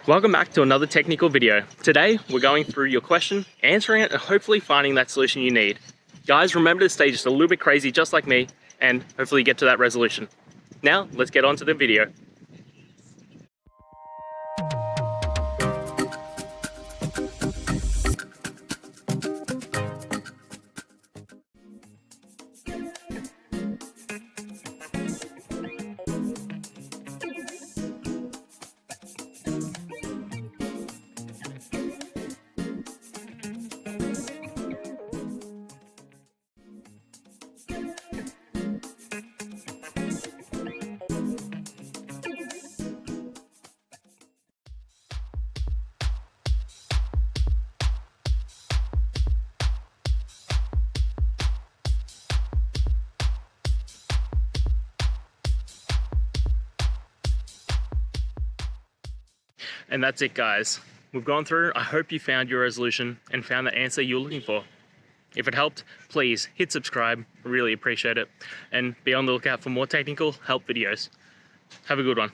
Welcome back to another technical video. Today, we're going through your question, answering it, and hopefully finding that solution you need. Guys, remember to stay just a little bit crazy, just like me, and hopefully get to that resolution. Now, let's get on to the video. And that's it, guys. We've gone through. I hope you found your resolution and found the answer you're looking for. If it helped, please hit subscribe. I really appreciate it. And be on the lookout for more technical help videos. Have a good one.